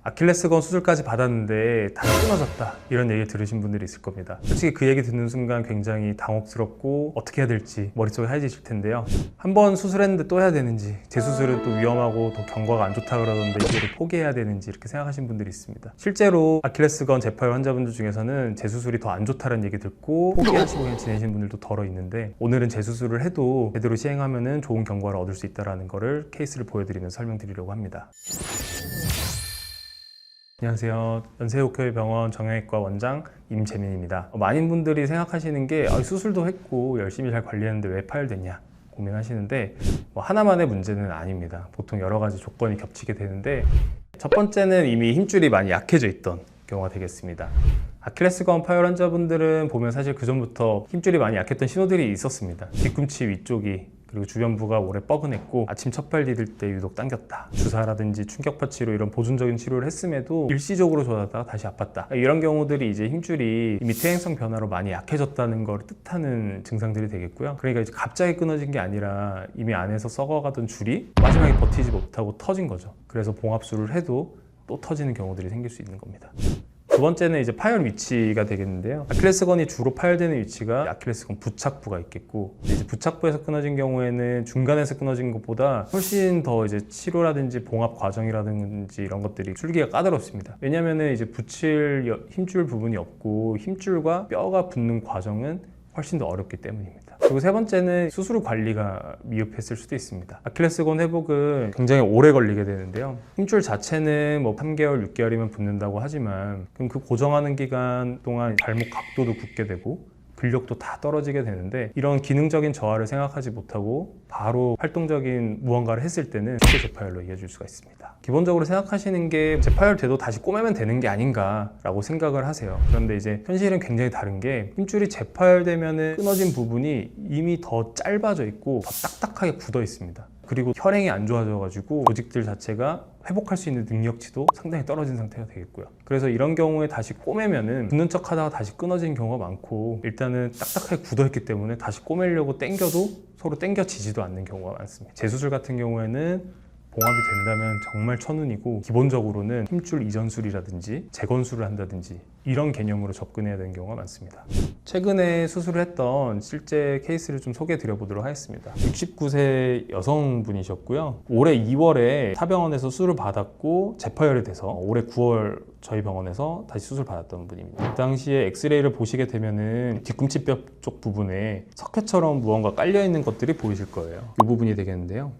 아킬레스건 수술까지 받았는데 다시 끊어졌다 이런 얘기 들으신 분들이 있을 겁니다. 솔직히 그 얘기 듣는 순간 굉장히 당혹스럽고 어떻게 해야 될지 머릿속에 하얘지실 텐데요. 한번 수술했는데 또 해야 되는지, 재수술은 또 위험하고 더 경과가 안 좋다 그러던데 이거를 포기해야 되는지 이렇게 생각하시는 분들이 있습니다. 실제로 아킬레스건 재파열 환자분들 중에서는 재수술이 더 안 좋다는 얘기 듣고 포기하시고 그냥 지내시는 분들도 덜어 있는데, 오늘은 재수술을 해도 제대로 시행하면 좋은 경과를 얻을 수 있다는 거를 케이스를 보여드리면서 설명드리려고 합니다. 안녕하세요. 연세육교회병원 정형외과 원장 임재민입니다. 많은 분들이 생각하시는 게 수술도 했고 열심히 잘 관리했는데 왜 파열됐냐 고민하시는데, 하나만의 문제는 아닙니다. 보통 여러 가지 조건이 겹치게 되는데, 첫 번째는 이미 힘줄이 많이 약해져 있던 경우가 되겠습니다. 아킬레스건 파열 환자분들은 보면 사실 그 전부터 힘줄이 많이 약했던 신호들이 있었습니다. 뒤꿈치 위쪽이 그리고 주변부가 오래 뻐근했고 아침 첫발 디딜 때 유독 당겼다, 주사라든지 충격파 치료 이런 보존적인 치료를 했음에도 일시적으로 좋아졌다가 다시 아팠다, 이런 경우들이 이제 힘줄이 이미 퇴행성 변화로 많이 약해졌다는 걸 뜻하는 증상들이 되겠고요. 그러니까 이제 갑자기 끊어진 게 아니라 이미 안에서 썩어가던 줄이 마지막에 버티지 못하고 터진 거죠. 그래서 봉합술을 해도 또 터지는 경우들이 생길 수 있는 겁니다. 두 번째는 이제 파열 위치가 되겠는데요. 아킬레스건이 주로 파열되는 위치가 아킬레스건 부착부가 있겠고, 이제 부착부에서 끊어진 경우에는 중간에서 끊어진 것보다 훨씬 더 이제 치료라든지 봉합 과정이라든지 이런 것들이 줄기가 까다롭습니다. 왜냐하면 이제 붙일 힘줄 부분이 없고 힘줄과 뼈가 붙는 과정은 훨씬 더 어렵기 때문입니다. 그리고 세 번째는 수술 관리가 미흡했을 수도 있습니다. 아킬레스건 회복은 굉장히 오래 걸리게 되는데요. 힘줄 자체는 3개월, 6개월이면 붙는다고 하지만, 그럼 그 고정하는 기간 동안 발목 각도도 굳게 되고 근력도 다 떨어지게 되는데, 이런 기능적인 저하를 생각하지 못하고 바로 활동적인 무언가를 했을 때는 쉽게 재파열로 이어질 수가 있습니다. 기본적으로 생각하시는 게 재파열 돼도 다시 꼬매면 되는 게 아닌가라고 생각을 하세요. 그런데 이제 현실은 굉장히 다른 게, 힘줄이 재파열되면 끊어진 부분이 이미 더 짧아져 있고 더 딱딱하게 굳어 있습니다. 그리고 혈행이 안 좋아져가지고 조직들 자체가 회복할 수 있는 능력치도 상당히 떨어진 상태가 되겠고요. 그래서 이런 경우에 다시 꼬매면은 붙는 척 하다가 다시 끊어지는 경우가 많고, 일단은 딱딱하게 굳어있기 때문에 다시 꼬매려고 당겨도 서로 당겨지지도 않는 경우가 많습니다. 재수술 같은 경우에는 봉합이 된다면 정말 천운이고, 기본적으로는 힘줄 이전술이라든지 재건술을 한다든지 이런 개념으로 접근해야 되는 경우가 많습니다. 최근에 수술을 했던 실제 케이스를 좀 소개해 드려보도록 하겠습니다. 69세 여성분이셨고요. 올해 2월에 타병원에서 수술을 받았고 재파열이 돼서 올해 9월 저희 병원에서 다시 수술 받았던 분입니다. 그 당시에 엑스레이를 보시게 되면은 뒤꿈치뼈 쪽 부분에 석회처럼 무언가 깔려 있는 것들이 보이실 거예요. 이 부분이 되겠는데요.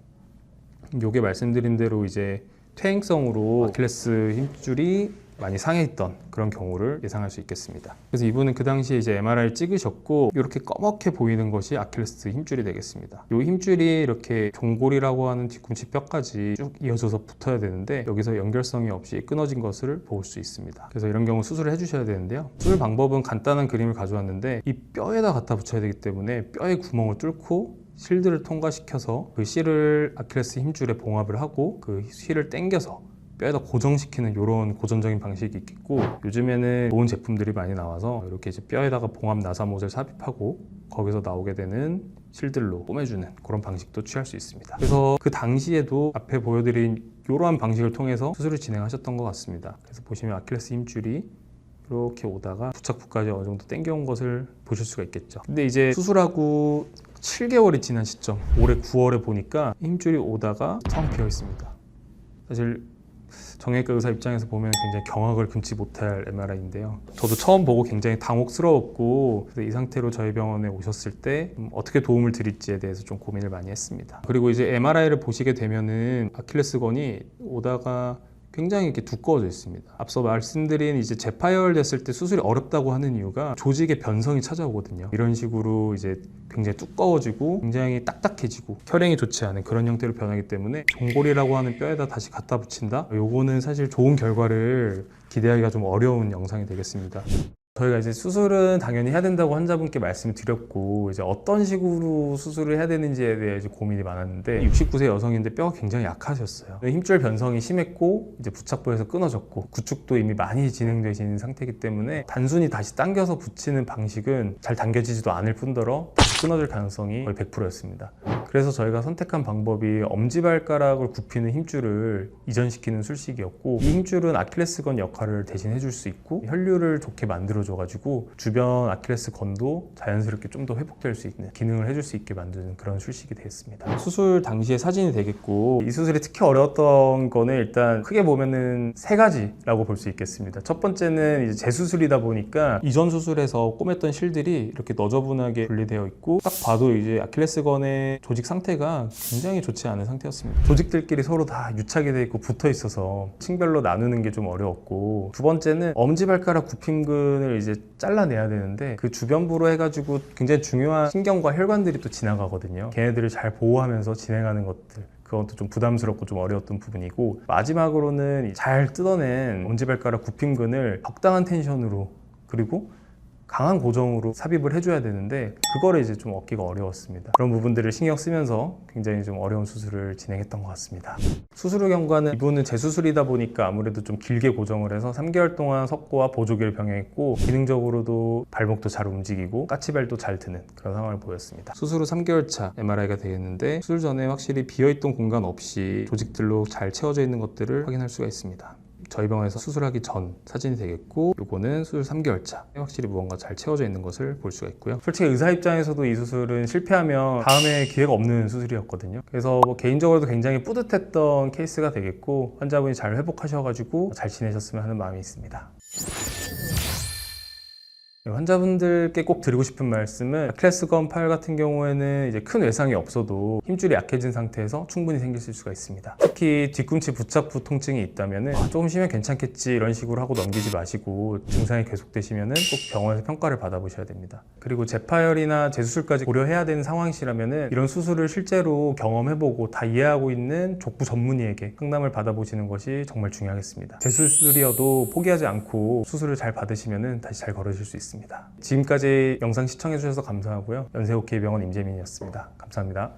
요게 말씀드린 대로 이제 퇴행성으로 아킬레스 힘줄이 많이 상해있던 그런 경우를 예상할 수 있겠습니다. 그래서 이분은 그 당시에 이제 MRI 찍으셨고, 이렇게 검게 보이는 것이 아킬레스 힘줄이 되겠습니다. 이 힘줄이 이렇게 종골이라고 하는 뒤꿈치 뼈까지 쭉 이어져서 붙어야 되는데, 여기서 연결성이 없이 끊어진 것을 볼 수 있습니다. 그래서 이런 경우 수술을 해주셔야 되는데요. 수술 방법은 간단한 그림을 가져왔는데, 이 뼈에다 갖다 붙여야 되기 때문에 뼈의 구멍을 뚫고 실드를 통과시켜서 그 실을 아킬레스 힘줄에 봉합을 하고 그 실을 당겨서 뼈에다 고정시키는 이런 고전적인 방식이 있겠고, 요즘에는 좋은 제품들이 많이 나와서 이렇게 이제 뼈에다가 봉합 나사못을 삽입하고 거기서 나오게 되는 실들로 꼬매주는 그런 방식도 취할 수 있습니다. 그래서 그 당시에도 앞에 보여드린 이러한 방식을 통해서 수술을 진행하셨던 것 같습니다. 그래서 보시면 아킬레스 힘줄이 이렇게 오다가 부착부까지 어느 정도 당겨온 것을 보실 수가 있겠죠. 근데 이제 수술하고 7개월이 지난 시점, 올해 9월에 보니까 힘줄이 오다가 텅 비어 있습니다. 사실 정형외과 의사 입장에서 보면 굉장히 경악을 금치 못할 MRI인데요. 저도 처음 보고 굉장히 당혹스러웠고, 이 상태로 저희 병원에 오셨을 때 어떻게 도움을 드릴지에 대해서 좀 고민을 많이 했습니다. 그리고 이제 MRI를 보시게 되면은 아킬레스건이 오다가 굉장히 이렇게 두꺼워져 있습니다. 앞서 말씀드린 이제 재파열 됐을 때 수술이 어렵다고 하는 이유가 조직의 변성이 찾아오거든요. 이런 식으로 이제 굉장히 두꺼워지고 굉장히 딱딱해지고 혈행이 좋지 않은 그런 형태로 변하기 때문에 종골이라고 하는 뼈에다 다시 갖다 붙인다? 요거는 사실 좋은 결과를 기대하기가 좀 어려운 영상이 되겠습니다. 저희가 이제 수술은 당연히 해야 된다고 환자분께 말씀드렸고, 이제 어떤 식으로 수술을 해야 되는지에 대해 이제 고민이 많았는데, 69세 여성인데 뼈가 굉장히 약하셨어요. 힘줄 변성이 심했고, 이제 부착부에서 끊어졌고, 구축도 이미 많이 진행되신 상태이기 때문에 단순히 다시 당겨서 붙이는 방식은 잘 당겨지지도 않을 뿐더러 다시 끊어질 가능성이 거의 100%였습니다. 그래서 저희가 선택한 방법이 엄지발가락을 굽히는 힘줄을 이전시키는 술식이었고, 이 힘줄은 아킬레스건 역할을 대신 해줄 수 있고 혈류를 좋게 만들어줘가지고 주변 아킬레스건도 자연스럽게 좀 더 회복될 수 있는 기능을 해줄 수 있게 만드는 그런 술식이 되었습니다. 수술 당시의 사진이 되겠고, 이 수술이 특히 어려웠던 거는 일단 크게 보면은 세 가지라고 볼 수 있겠습니다. 첫 번째는 이제 재수술이다 보니까 이전 수술에서 꿰맸던 실들이 이렇게 너저분하게 분리되어 있고, 딱 봐도 이제 아킬레스건의 조직 상태가 굉장히 좋지 않은 상태였습니다. 조직들끼리 서로 다 유착이 돼 있고 붙어 있어서 층별로 나누는 게 좀 어려웠고, 두 번째는 엄지발가락 굽힘근을 이제 잘라내야 되는데 그 주변부로 해가지고 굉장히 중요한 신경과 혈관들이 또 지나가거든요. 걔네들을 잘 보호하면서 진행하는 것들, 그것도 좀 부담스럽고 좀 어려웠던 부분이고, 마지막으로는 잘 뜯어낸 엄지발가락 굽힘근을 적당한 텐션으로 그리고 강한 고정으로 삽입을 해줘야 되는데 그거를 이제 좀 얻기가 어려웠습니다. 그런 부분들을 신경 쓰면서 굉장히 좀 어려운 수술을 진행했던 것 같습니다. 수술 후 경과는 이분은 재수술이다 보니까 아무래도 좀 길게 고정을 해서 3개월 동안 석고와 보조기를 병행했고, 기능적으로도 발목도 잘 움직이고 까치발도 잘 드는 그런 상황을 보였습니다. 수술 후 3개월 차 MRI가 되겠는데, 수술 전에 확실히 비어있던 공간 없이 조직들로 잘 채워져 있는 것들을 확인할 수가 있습니다. 저희 병원에서 수술하기 전 사진이 되겠고, 요거는 수술 3개월 차 확실히 무언가 잘 채워져 있는 것을 볼 수가 있고요. 솔직히 의사 입장에서도 이 수술은 실패하면 다음에 기회가 없는 수술이었거든요. 그래서 개인적으로도 굉장히 뿌듯했던 케이스가 되겠고, 환자분이 잘 회복하셔가지고 잘 지내셨으면 하는 마음이 있습니다. 환자분들께 꼭 드리고 싶은 말씀은, 아킬레스건 팔 같은 경우에는 이제 큰 외상이 없어도 힘줄이 약해진 상태에서 충분히 생길 수가 있습니다. 특히 뒤꿈치 부착부 통증이 있다면 조금 쉬면 괜찮겠지 이런 식으로 하고 넘기지 마시고, 증상이 계속되시면 꼭 병원에서 평가를 받아보셔야 됩니다. 그리고 재파열이나 재수술까지 고려해야 되는 상황이시라면 이런 수술을 실제로 경험해보고 다 이해하고 있는 족부 전문의에게 상담을 받아보시는 것이 정말 중요하겠습니다. 재수술이어도 포기하지 않고 수술을 잘 받으시면 다시 잘 걸으실 수 있습니다. 지금까지 영상 시청해주셔서 감사하고요. 연세오케이병원 임재민이었습니다. 감사합니다.